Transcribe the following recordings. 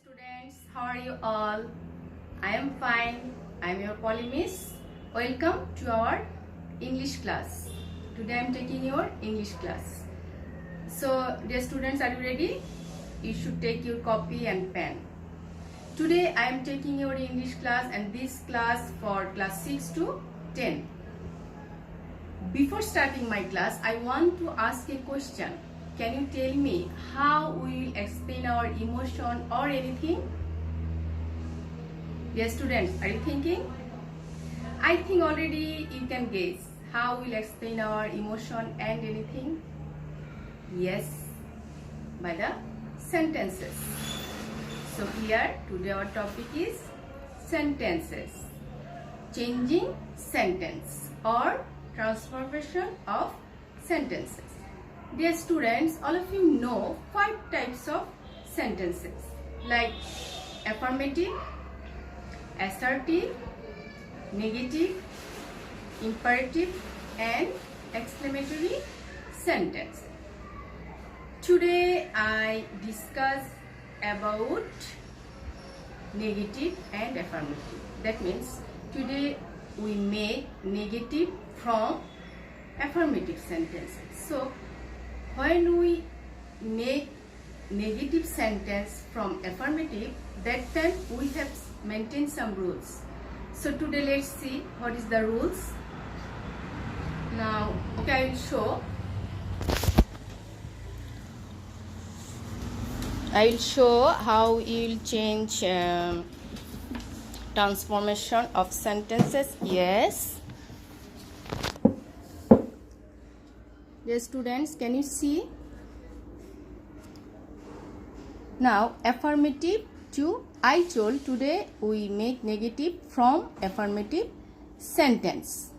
students, how are you all? I am fine. I am your Polly Miss. Welcome to our English class. Today I am taking your English class. So dear students, are you ready? You should take your copy and pen. Today I am taking your English class, and this class for class 6 to 10. Before starting my class, I want to ask a question. Can you tell me how we will explain our emotion or anything? Dear students, are you thinking? I think already you can guess how we'll explain our emotion and anything. Yes, by the sentences. So here today our topic is sentences. Changing sentence or transformation of sentences. Dear students, all of you know 5 types of sentences like affirmative, assertive, negative, imperative and exclamatory sentence. Today I discuss about negative and affirmative. That means today we make negative from affirmative sentences. So when we make negative sentence from affirmative, that time we have maintained some rules. So today let's see what is the rules. Now, okay, I will show how you will change transformation of sentences. Yes. Dear students, can you see? Now, affirmative to I told, today we make negative from affirmative sentence.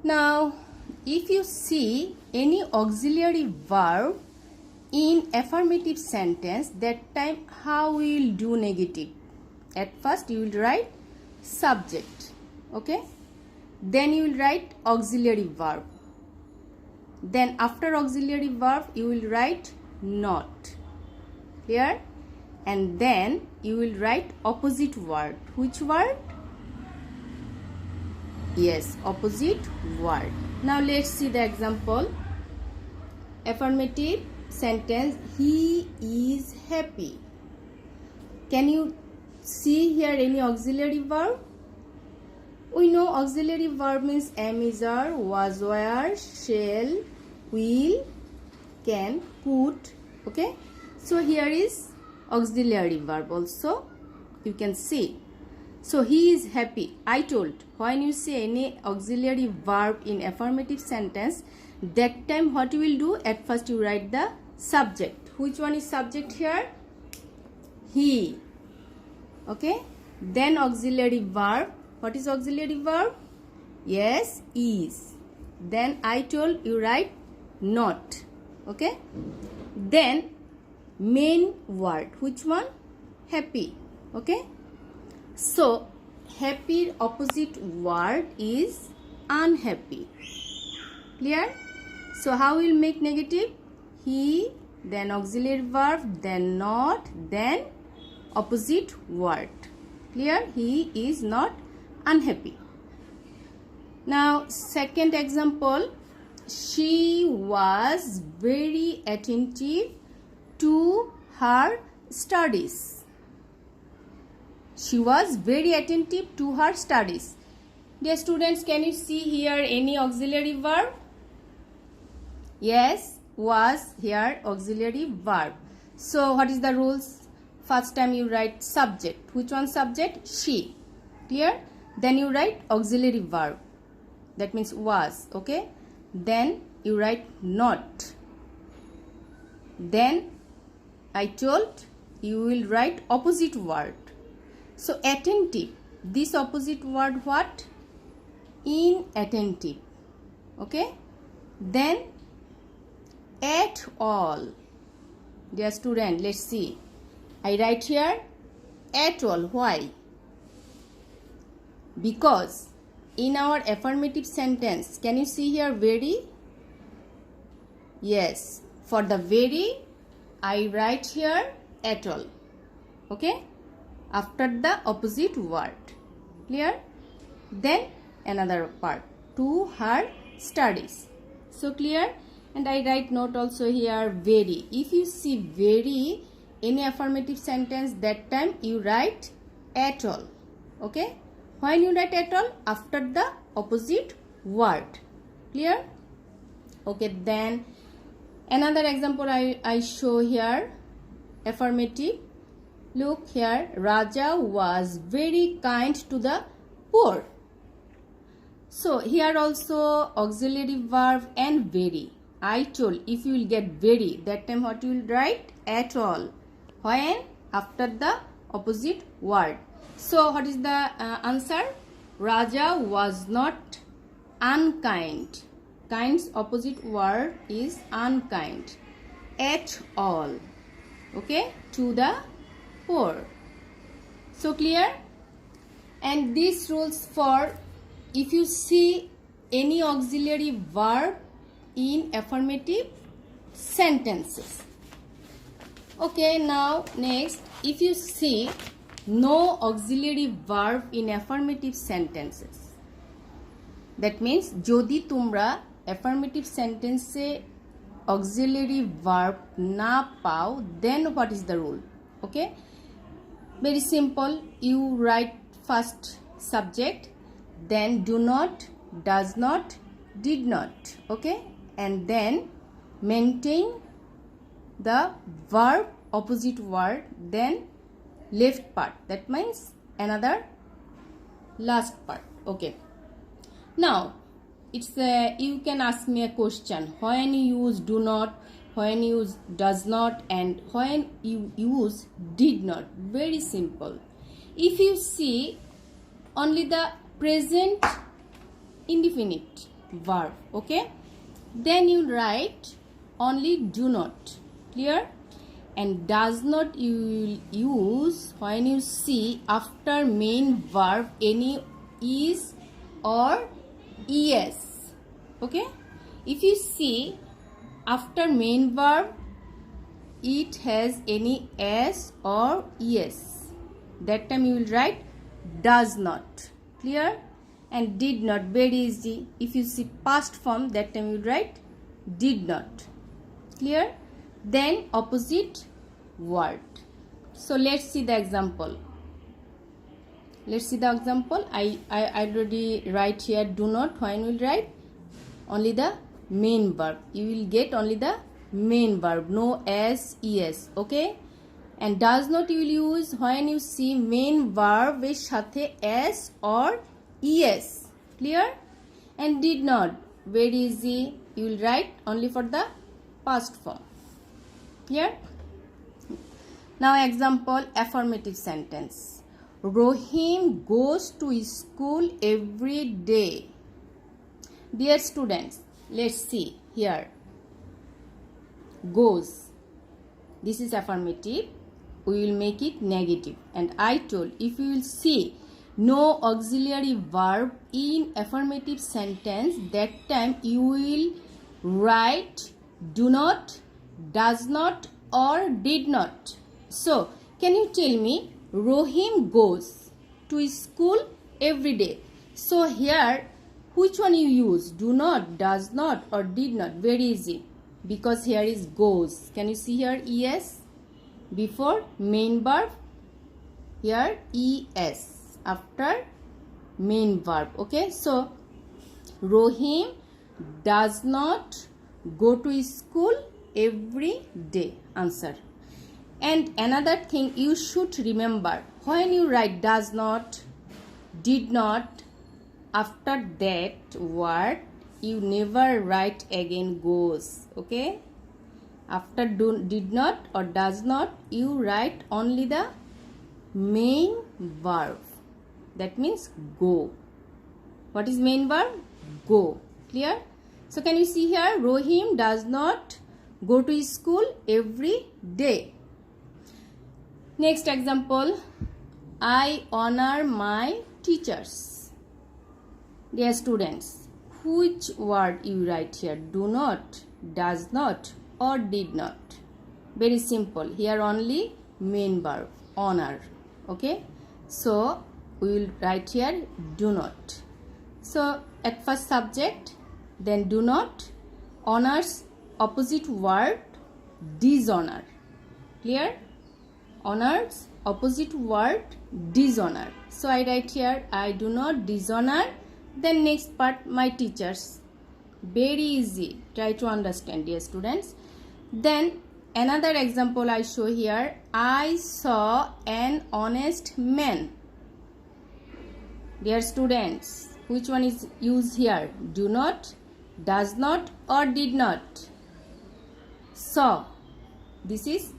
Now, if you see any auxiliary verb in affirmative sentence, that time how we will do negative? At first you will write subject, okay? Then you will write auxiliary verb. Then after auxiliary verb you will write not. Clear? And then you will write opposite word. Which word? Yes, opposite word. Now let's see the example. Affirmative sentence, he is happy. Can you see here any auxiliary verb? We know auxiliary verb means am, is, are, was, were, shall, will, can, could. Okay. So here is auxiliary verb also. You can see. So he is happy. I told. When you say any auxiliary verb in affirmative sentence, that time what you will do? At first you write the subject. Which one is subject here? He. Okay. Then auxiliary verb. What is auxiliary verb? Yes, is. Then I told, you write not. Okay. Then main word. Which one? Happy. Okay. So happy opposite word is unhappy. Clear? So how will make negative? He, then auxiliary verb, then not, then opposite word. Clear? He is not unhappy. Now second example, she was very attentive to her studies. She was very attentive to her studies. Dear students, can you see here any auxiliary verb? Yes, was here auxiliary verb. So what is the rules? First time you write subject. Which one subject? She. Clear? Then you write auxiliary verb. That means was. Okay. Then you write not. Then I told, you will write opposite word. So attentive. This opposite word what? Inattentive. Okay. Then at all. Dear student, let's see. I write here at all. Why? Because in our affirmative sentence, can you see here very? Yes. For the very, I write here at all. Okay, after the opposite word. Clear? Then another part, to her studies. So clear? And I write note also here, very. If you see very any affirmative sentence, that time you write at all. Okay, when you write at all, after the opposite word. Clear? Okay, then another example I show here, affirmative. Look here, Raja was very kind to the poor. So here also auxiliary verb and very. I told, if you will get very, that time what you will write? At all. When? After the opposite word. So what is the answer? Raja was not unkind. Kind's opposite word is unkind. At all. Okay, to the poor. So clear? And these rules for if you see any auxiliary verb in affirmative sentences. Okay, now next, if you see no auxiliary verb in affirmative sentences, that means jodi tumra affirmative sentence se auxiliary verb na pao, then what is the rule? Okay, very simple. You write first subject, then do not, does not, did not. Okay, and then maintain the verb opposite word, then left part, that means another last part. Okay, now it's you can ask me a question, when you use do not, when you use does not, and when you use did not. Very simple. If you see only the present indefinite verb, okay, then you write only do not. Clear? And does not you will use when you see after main verb any is or es. Okay, if you see after main verb it has any s or es, that time you will write does not. Clear? And did not, very easy. If you see past form, that time you write did not. Clear? Then opposite word. So let's see the example. Let's see the example. I already write here do not. When you will write only the main verb, you will get only the main verb, no s, es. Okay, and does not you will use when you see main verb with sathe s or es. Clear? And did not, very easy. You will write only for the past form. Clear? Now example, affirmative sentence. Rohim goes to school every day. Dear students, let's see here. Goes. This is affirmative. We will make it negative. And I told, if you will see no auxiliary verb in affirmative sentence, that time you will write do not, does not, or did not. So can you tell me, Rohim goes to school every day. So here which one you use? Do not, does not, or did not? Very easy, because here is goes. Can you see here es before main verb, here es after main verb. Okay, so Rohim does not go to school every day. Answer. And another thing you should remember, when you write does not, did not, after that word you never write again goes. Okay, after did not or does not you write only the main verb, that means go. What is main verb? Go. Clear? So can you see here, Rohim does not go to school every day. Next example, I honor my teachers. Dear students, which word you write here? Do not, does not, or did not? Very simple. Here only main verb. honor. Okay, so we will write here do not. So at first subject, then do not, honors opposite word dishonor. Clear? Honors opposite word dishonor. So I write here I do not dishonor. Then next part, my teachers. Very easy. Try to understand, dear students. Then another example I show here. I saw an honest man. Dear students, which one is used here? Do not, does not, or did not? Saw. This is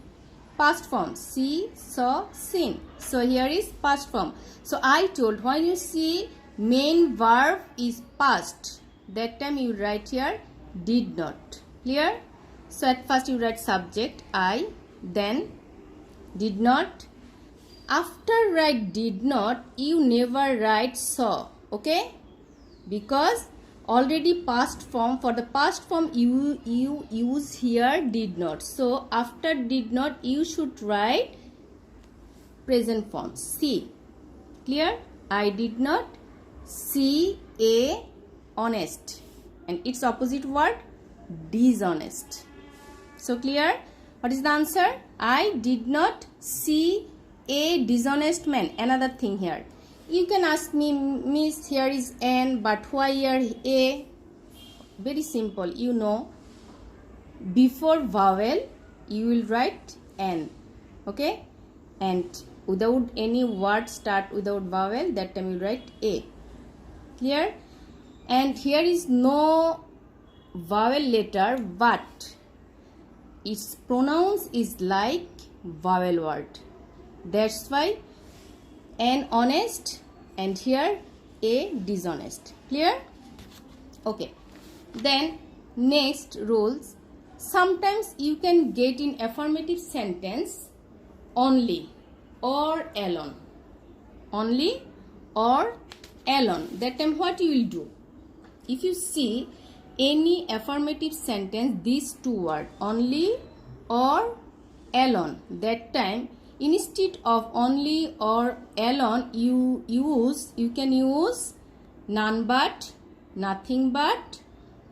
past form. See, saw, seen. So here is past form. So I told when you see main verb is past, that time you write here did not. Clear? So at first you write subject I, then did not. After write did not, you never write saw. Okay? Because already past form, for the past form you use here did not. So after did not you should write present form see. Clear? I did not see a honest, and its opposite word dishonest. So clear? What is the answer? I did not see a dishonest man. Another thing here, you can ask me, miss, here is an, but why here a? Very simple. You know, before vowel you will write an. Okay, and without any word start without vowel, that time you write a. Clear? And here is no vowel letter, but its pronouns is like vowel word. That's why an honest and here a dishonest. Clear? Okay. Then next rules. Sometimes you can get in affirmative sentence only or alone. Only or alone. That time what you will do? If you see any affirmative sentence, these two words only or alone, that time instead of only or alone you can use none but, nothing but,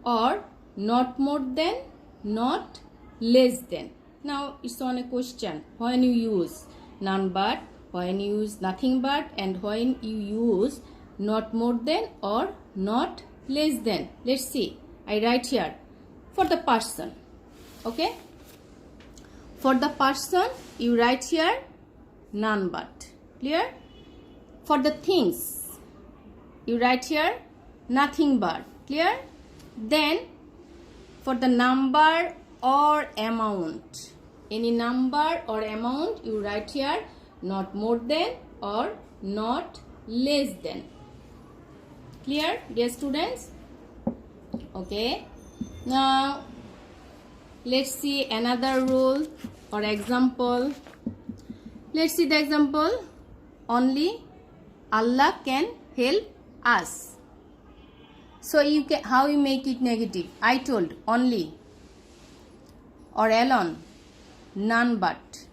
or not more than, not less than. Now it's on a question, when you use none but, when you use nothing but, and when you use not more than or not less than. Let's see. I write here for the person. Okay, for the person you write here none but. Clear? For the things you write here nothing but. Clear? Then for the number or amount, any number or amount you write here not more than or not less than. Clear, dear students? Okay, now let's see another rule or example. Let's see the example. Only Allah can help us. So you can, how you make it negative? I told only or alone, none but,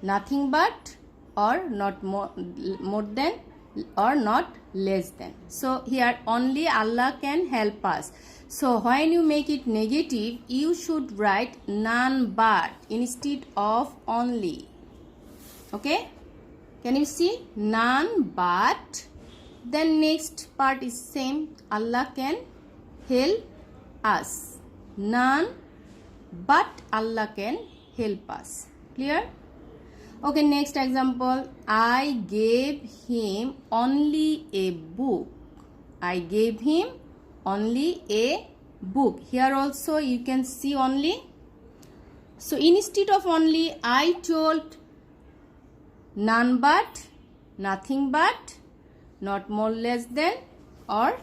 nothing but, or not more than or not less than. So here only Allah can help us. So when you make it negative, you should write none but instead of only. Okay, can you see? None but, then next part is same, Allah can help us. None but Allah can help us. Clear? Okay, next example. I gave him only a book. I gave him only a book. Here also you can see only. So instead of only, I told none but, nothing but, not more less than, or.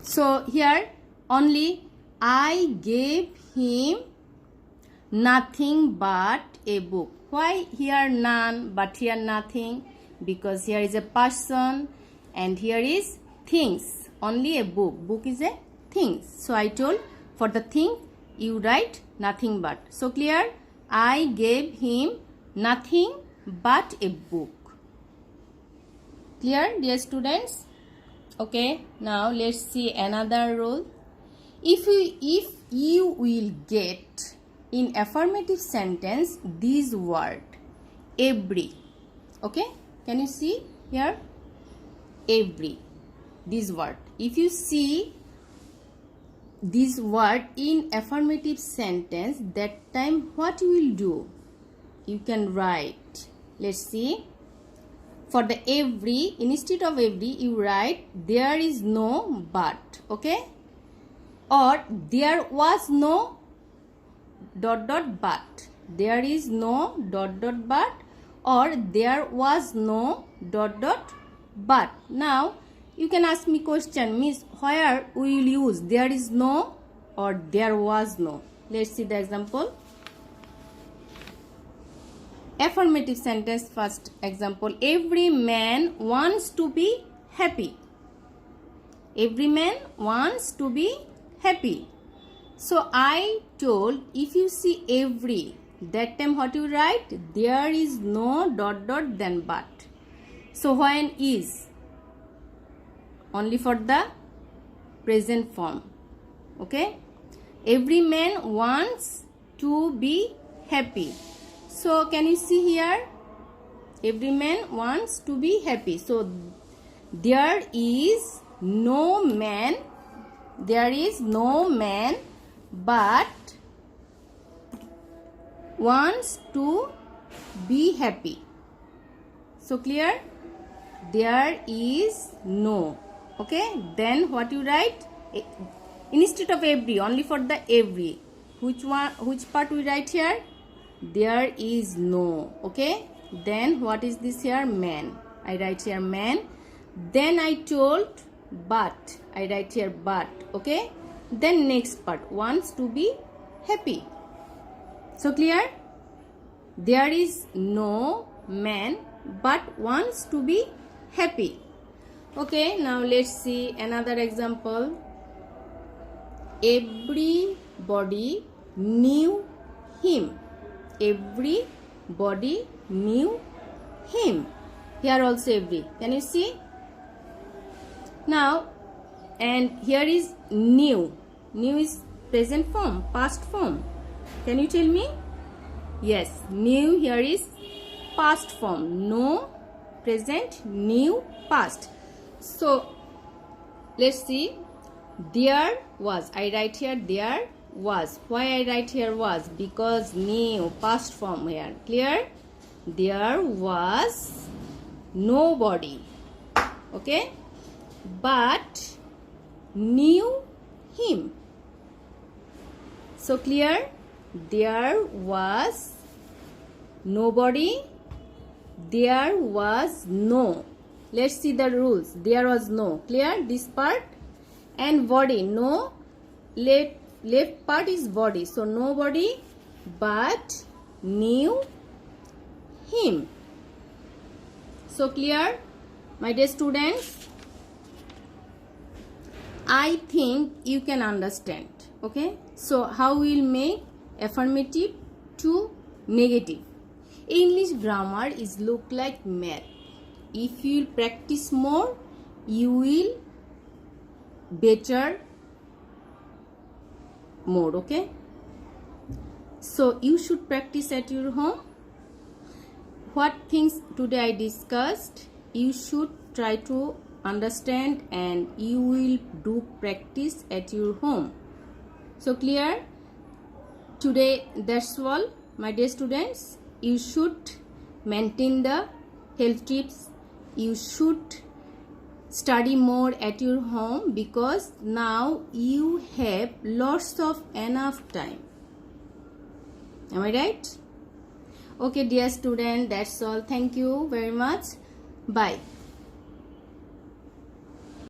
So here only I gave him nothing but a book. Why here none but here nothing? Because here is a person and here is things. Only a book. Book is a thing. So I told for the thing you write nothing but. So clear? I gave him nothing but a book. Clear, dear students? Okay, now let's see another rule. If you will get in affirmative sentence this word every. Okay, can you see here? Every, this word. If you see this word in affirmative sentence, that time what you will do? You can write. Let's see. For the every, instead of every, you write there is no but. Okay? Or there was no ... but. There is no ... but, or there was no ... but. Now you can ask me question, Miss, where we will use there is no or there was no? Let's see the example. Affirmative sentence, first example. Every man wants to be happy. Every man wants to be happy. So I told, if you see every, that time what you write? There is no ... then but. So when is? Only for the present form. Okay? Every man wants to be happy. So can you see here? Every man wants to be happy. So there is no man. There is no man but wants to be happy. So clear? There is no. Okay, then what you write? Instead of every, only for the every. Which part we write here? There is no. Okay, then what is this here? Man. I write here man. Then I told but. I write here but. Okay, then next part, wants to be happy. So clear? There is no man but wants to be happy. Okay, now let's see another example. Everybody knew him. Everybody knew him. Here also every. Can you see? Now, and here is knew. Knew is present form, past form. Can you tell me? Yes, knew here is past form. No, present, knew, past. So let's see. There was. I write here there was. Why I write here was? Because knew, past form here. Clear? There was nobody. Okay? But knew him. So clear? There was nobody. There was no. Let's see the rules. There was no. Clear? This part. And body. No. Left part is body. So nobody but knew him. So clear? My dear students, I think you can understand. Okay? So how we will make affirmative to negative? English grammar is look like math. If you will practice more, you will better more. Okay? So you should practice at your home. What things today I discussed, you should try to understand and you will do practice at your home. So clear? Today that's all, my dear students. You should maintain the health tips. You should study more at your home because now you have lots of enough time. Am I right? Okay, dear student, that's all. Thank you very much. Bye.